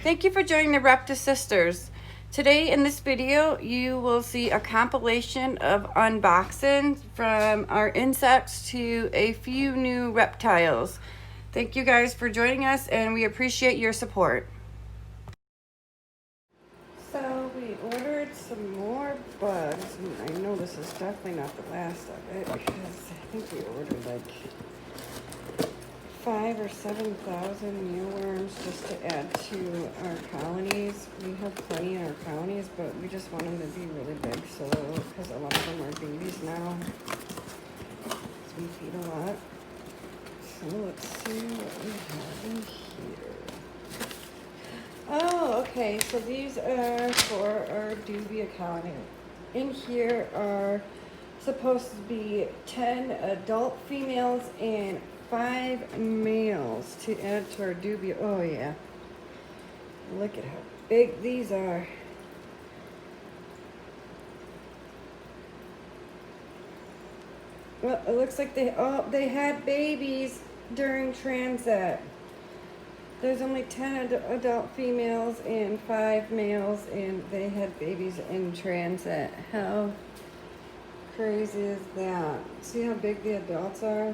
Thank you for joining the Reptile Sisters. Today in this video, you will see a compilation of unboxings from our insects to a few new reptiles. Thank you guys for joining us and we appreciate your support. So we ordered some more bugs. I know this is definitely not the last of it because I think we ordered like 5,000 or 7,000 mealworms just to add to our colonies. We have plenty in our colonies, but we just want them to be really big, so because a lot of them are babies now, so we feed a lot. So let's see what we have in here. Oh, okay, so these are for our Juvia colony. In here are supposed to be 10 adult females and 5 males to add to our Juvia. Oh yeah, look at how big these are. Well, it looks like they had babies during transit. There's only 10 adult females and 5 males, and they had babies in transit. How crazy is that? See how big the adults are?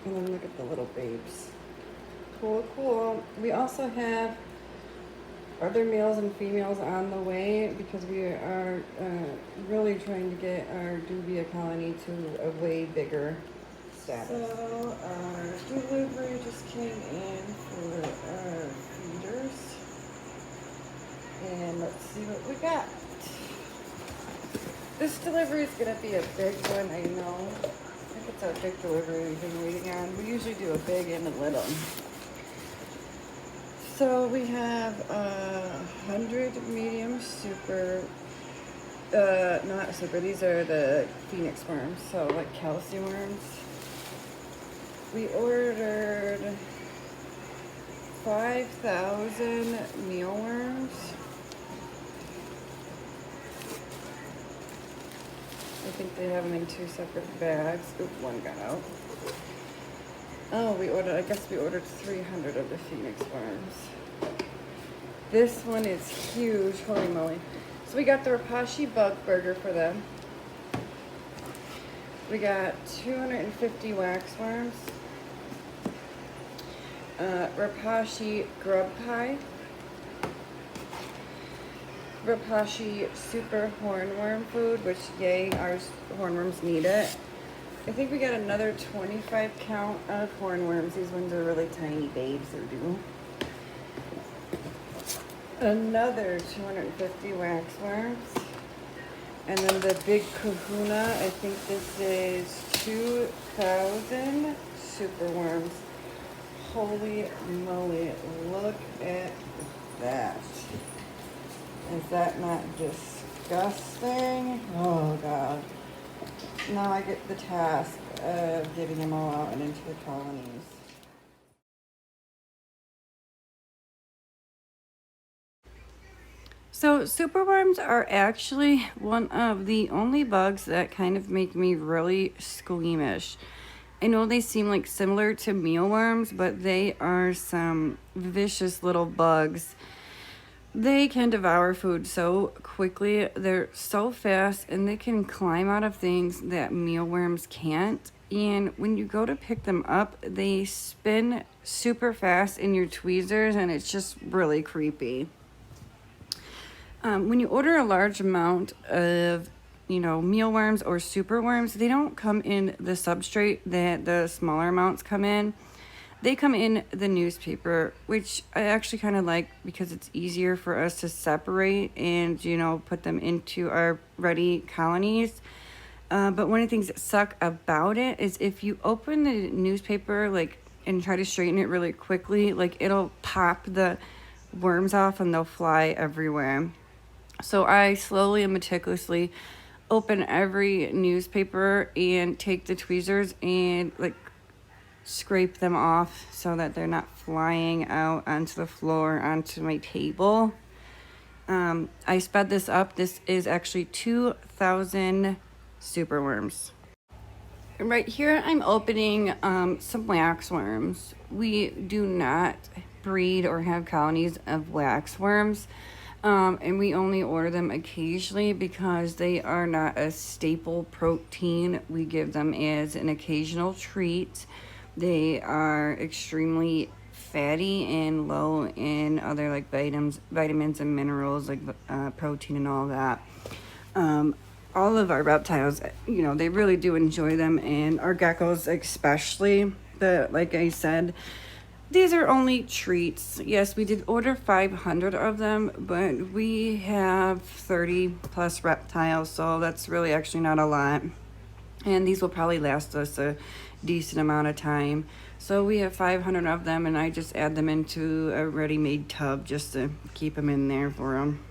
And then look at the little babes. Cool, cool. We also have other males and females on the way because we are really trying to get our Juvia colony to a way bigger status. So our delivery just came in for our feeders. And let's see what we got. This delivery is going to be a big one, I know. I think it's our big delivery we've been waiting on. We usually do a big and a little. So we have 100 medium super, not super, these are the phoenix worms, so like calcium worms. We ordered 5,000 mealworms. I think they have them in 2 separate bags. Oop, one got out. Oh, I guess we ordered 300 of the phoenix worms. This one is huge, holy moly. So we got the Rapashi bug burger for them. We got 250 waxworms. Rapashi grub pie. Rapashi super hornworm food, which yay, our hornworms need it. I think we got another 25 count of hornworms. These ones are really tiny babes, they're due. Another 250 waxworms. And then the big kahuna, I think this is 2,000 superworms. Holy moly, look at that. Is that not disgusting? Oh God. Now I get the task of getting them all out and into the colonies. So superworms are actually one of the only bugs that kind of make me really squeamish. I know they seem like similar to mealworms, but they are some vicious little bugs. They can devour food so quickly. They're so fast and they can climb out of things that mealworms can't. And when you go to pick them up, they spin super fast in your tweezers and it's just really creepy. When you order a large amount of, mealworms or superworms, they don't come in the substrate that the smaller amounts come in. They come in the newspaper, which I actually kind of like because it's easier for us to separate and, put them into our ready colonies. But one of the things that suck about it is if you open the newspaper, and try to straighten it really quickly, it'll pop the worms off and they'll fly everywhere. So I slowly and meticulously open every newspaper and take the tweezers and scrape them off so that they're not flying out onto the floor, onto my table. I sped this up. This is actually 2,000 superworms. Right here, I'm opening some waxworms. We do not breed or have colonies of waxworms, and we only order them occasionally because they are not a staple protein. We give them as an occasional treat. They are extremely fatty and low in other like vitamins and minerals like protein and all that. All of our reptiles, you know, they really do enjoy them, and our geckos especially. But like I said, these are only treats. Yes, we did order 500 of them, but we have 30 plus reptiles, so that's really actually not a lot. And these will probably last us a decent amount of time. So we have 500 of them, and I just add them into a ready-made tub just to keep them in there for them.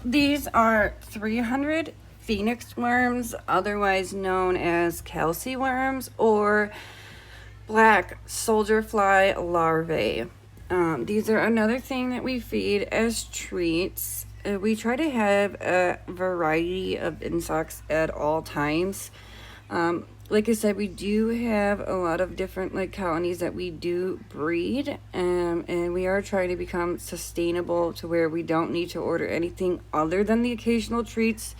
These are 300 phoenix worms, otherwise known as calci worms or black soldier fly larvae. These are another thing that we feed as treats. We try to have a variety of insects at all times. Like I said, we do have a lot of different like colonies that we do breed, and we are trying to become sustainable to where we don't need to order anything other than the occasional treats,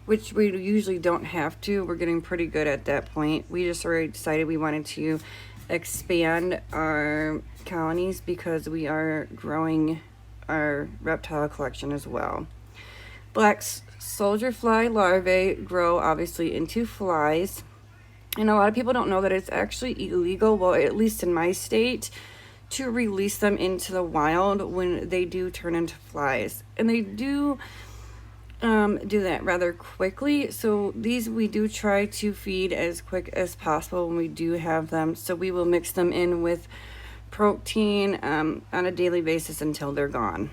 which we usually don't have to. We're getting pretty good at that point. We just already decided we wanted to expand our colonies because we are growing our reptile collection as well. Black soldier fly larvae grow obviously into flies. And a lot of people don't know that it's actually illegal, well, at least in my state, to release them into the wild when they do turn into flies. And they do do that rather quickly. So these we do try to feed as quick as possible when we do have them. So we will mix them in with protein on a daily basis until they're gone.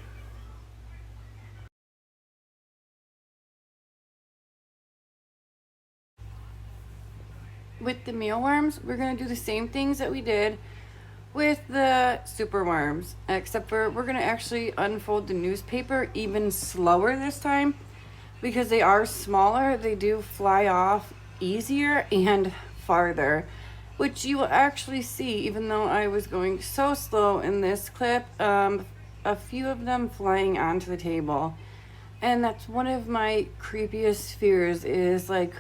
With the mealworms, we're going to do the same things that we did with the superworms, except for we're going to actually unfold the newspaper even slower this time because they are smaller. They do fly off easier and farther, which you will actually see, even though I was going so slow in this clip, a few of them flying onto the table. And that's one of my creepiest fears, is like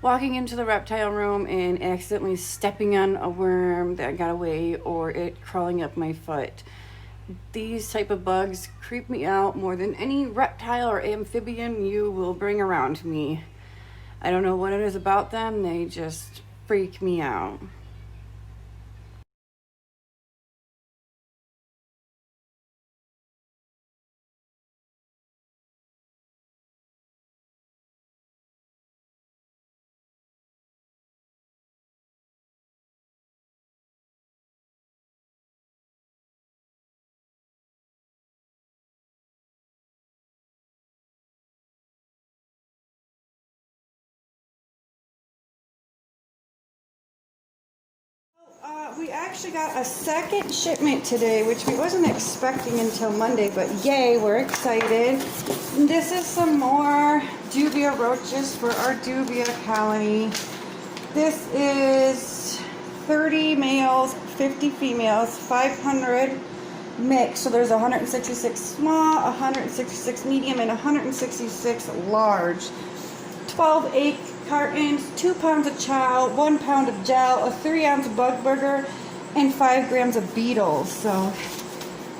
walking into the reptile room and accidentally stepping on a worm that got away, or it crawling up my foot. These type of bugs creep me out more than any reptile or amphibian you will bring around me. I don't know what it is about them, they just freak me out. We actually got a second shipment today, which we wasn't expecting until Monday, but yay, we're excited. This is some more Juvia Roaches for our Juvia colony. This is 30 males, 50 females, 500 mix. So there's 166 small, 166 medium, and 166 large. 12 egg cartons, 2 pounds of chow, 1 pound of gel, a 3-ounce bug burger, and 5 grams of beetles. So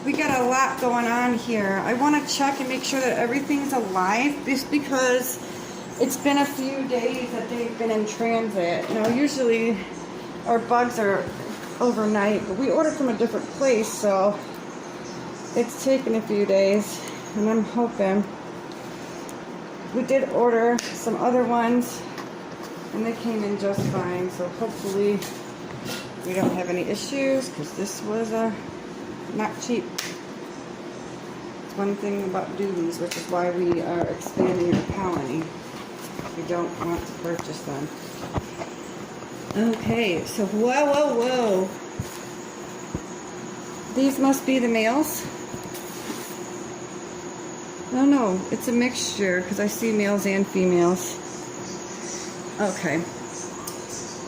we got a lot going on here. I want to check and make sure that everything's alive, just because it's been a few days that they've been in transit. Now usually our bugs are overnight, but we ordered from a different place, so it's taken a few days, and I'm hoping. We did order some other ones, and they came in just fine, so hopefully we don't have any issues, because this was not cheap. It's one thing about Juvies, which is why we are expanding our colony. We don't want to purchase them. Okay, so whoa. These must be the males. No, it's a mixture because I see males and females. Okay.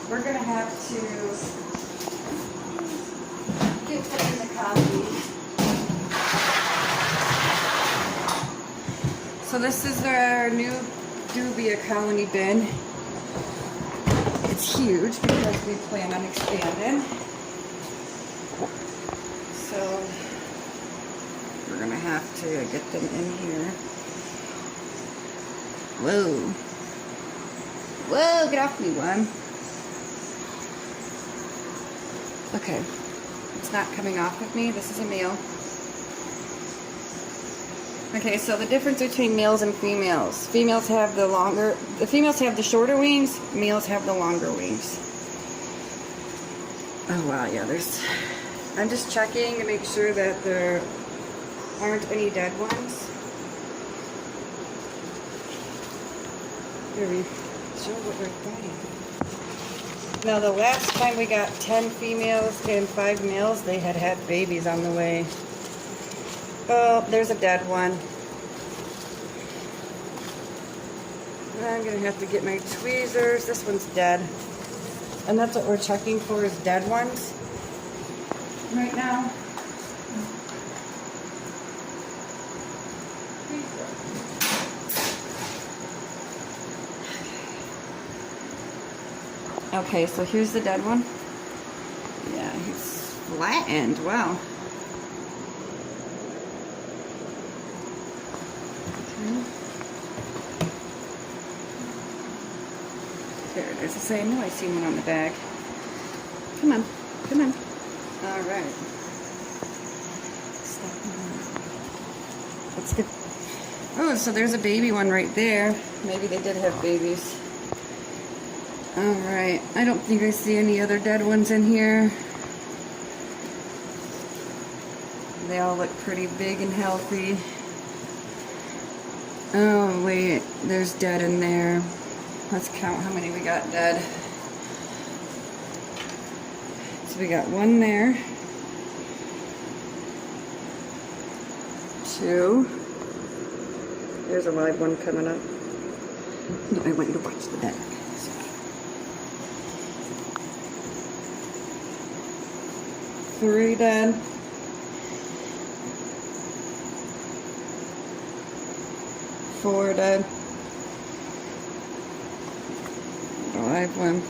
We're going to have to get them in the colony. So this is our new Juvia colony bin. It's huge because we plan on expanding. So we're gonna have to get them in here. Whoa, get off me, one. Okay, it's not coming off of me. This is a male. Okay, so the difference between males and females. The females have the shorter wings, males have the longer wings. Oh wow, yeah, I'm just checking to make sure that there aren't any dead ones. Here we show what we're getting. Now the last time we got 10 females and 5 males, they had babies on the way. Oh, there's a dead one. I'm going to have to get my tweezers. This one's dead. And that's what we're checking for, is dead ones right now. Okay, so here's the dead one. Yeah, he's flattened. Wow. There it is. I know I seen one on the bag. Come on. All right. Let's get. Oh, so there's a baby one right there. Maybe they did have babies. All right. I don't think I see any other dead ones in here. They all look pretty big and healthy. Oh, wait. There's dead in there. Let's count how many we got dead. So we got one there. 2. There's a live one coming up. No, I want you to watch the back. 3 dead. 4 dead. A live one.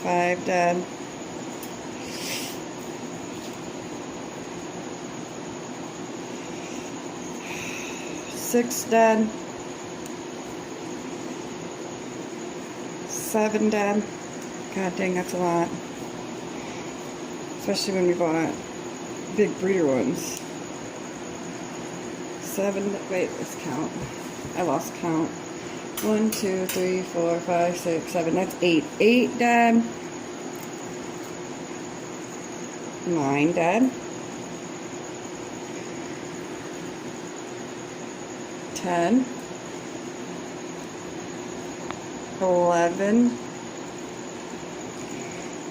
5 dead. 6 dead. 7 dead. God dang, that's a lot. Especially when we bought big breeder ones. 7, wait, let's count. I lost count. 1, 2, 3, 4, 5, 6, 7, that's 8. 8 dead. 9 dead. 10. 11.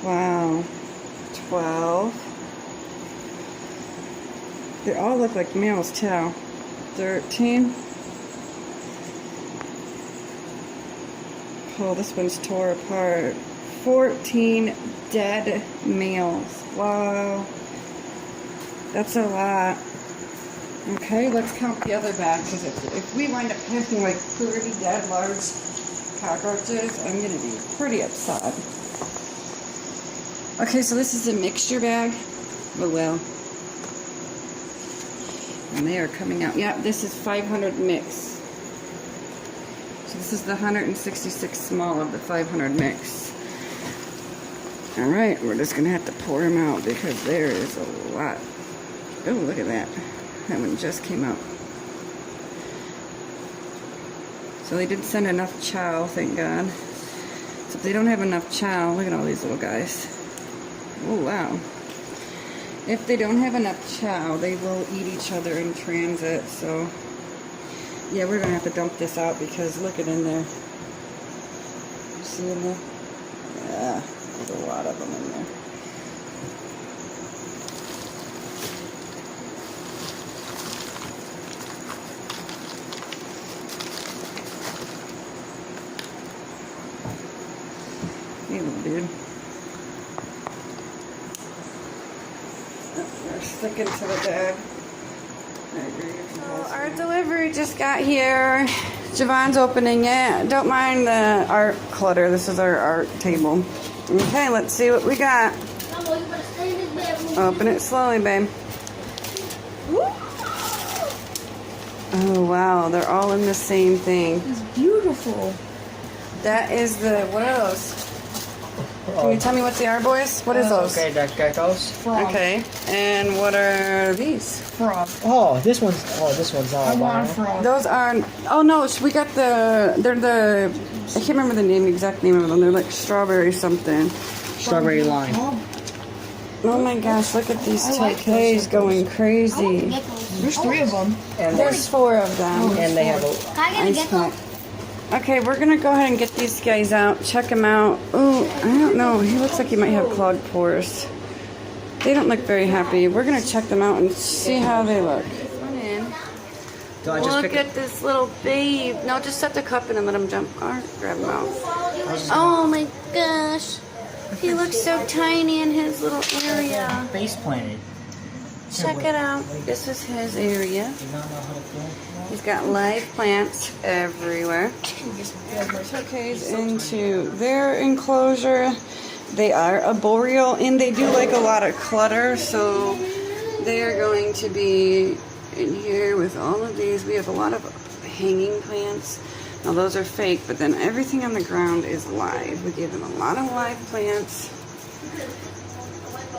Wow. 12. They all look like males too. 13. Oh, this one's tore apart. 14 dead males. Wow. That's a lot. Okay, let's count the other bag, because if we wind up having like 30 dead large cockroaches, I'm going to be pretty upset. Okay, so this is a mixture bag. Oh well. And they are coming out. Yeah, this is 500 mix. So this is the 166 small of the 500 mix. Alright, we're just going to have to pour them out because there is a lot. Oh, look at that. That one just came out. So they did send enough chow, thank God. So if they don't have enough chow, look at all these little guys. Oh, wow. If they don't have enough chow, they will eat each other in transit. So, yeah, we're going to have to dump this out because look at in there. You see in there? Yeah, there's a lot of them in there. Hey, little dude. They're sticking to the bag. So our delivery just got here. Javon's opening it. Don't mind the art clutter. This is our art table. Okay, let's see what we got. Open it slowly, babe. Oh, wow. They're all in the same thing. It's beautiful. That is the... What are those? Can you tell me what they are, boys? What is those? Okay, that's geckos. Frog. Okay. And what are these? Frog. This one's I want a frog. Those are... Oh, no. We got the... They're the... I can't remember the exact name of them. They're like strawberry something. strawberry lime. Oh my gosh, look at these tokays going crazy. There's 3 of them. And There's 4 of them. and they have a Can I get a gecko? Okay, we're gonna go ahead and get these guys out, check them out. Oh, I don't know. He looks like he might have clogged pores. They don't look very happy. We're gonna check them out and see how they look. Do I just Look pick at this little babe. No, just set the cup in and let him jump. Or grab him out. Oh my gosh. He looks so tiny in his little area. face planted? Check it out. This is his area. He's got live plants everywhere. Tokays into their enclosure. They are arboreal and they do like a lot of clutter, so they are going to be in here with all of these. We have a lot of hanging plants. Now those are fake, but then everything on the ground is live. We gave them a lot of live plants,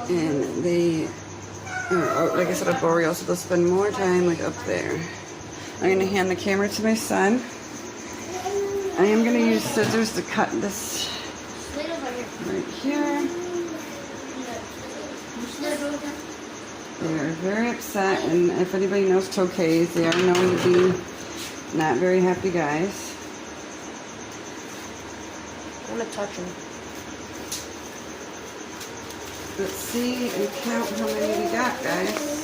and they are, like I said, arboreal, so they'll spend more time like up there. I'm gonna hand the camera to my son. I am gonna use scissors to cut this right here. They are very upset, and if anybody knows tokays, they are known to be not very happy guys. I'm gonna touch them. Let's see and count how many we got, guys.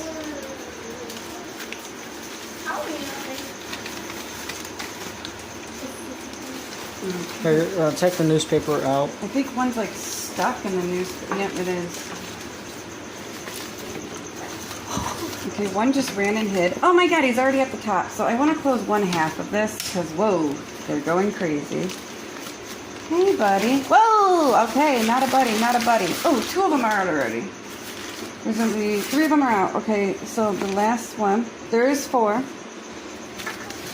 Here, take the newspaper out. I think one's like stuck in the newspaper. Yep, it is. Okay, one just ran and hid. Oh my god, he's already at the top. So I want to close one half of this because, whoa, they're going crazy. Hey, buddy. Whoa! Okay, not a buddy, not a buddy. Oh, 2 of them are out already. There's going to be 3 of them are out. Okay, so the last one, there is 4.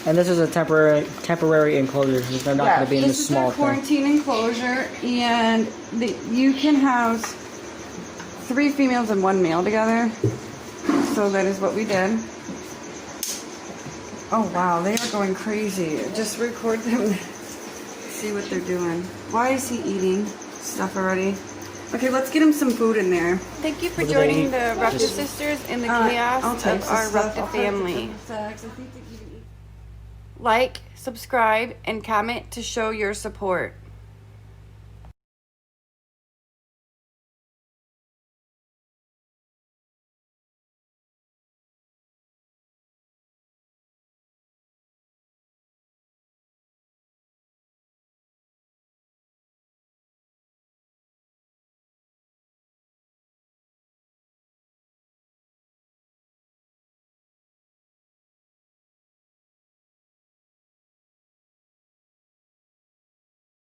And this is a temporary enclosure. They're not going to be in this small This is their quarantine enclosure, and you can house 3 females and 1 male together. So that is what we did. Oh wow, they are going crazy. Just record them. See what they're doing. Why is he eating stuff already? Okay, let's get him some food in there. Thank you for What do they joining eat? the Reptile Just- Sisters in the chaos of our Reptile family. Like, subscribe, and comment to show your support.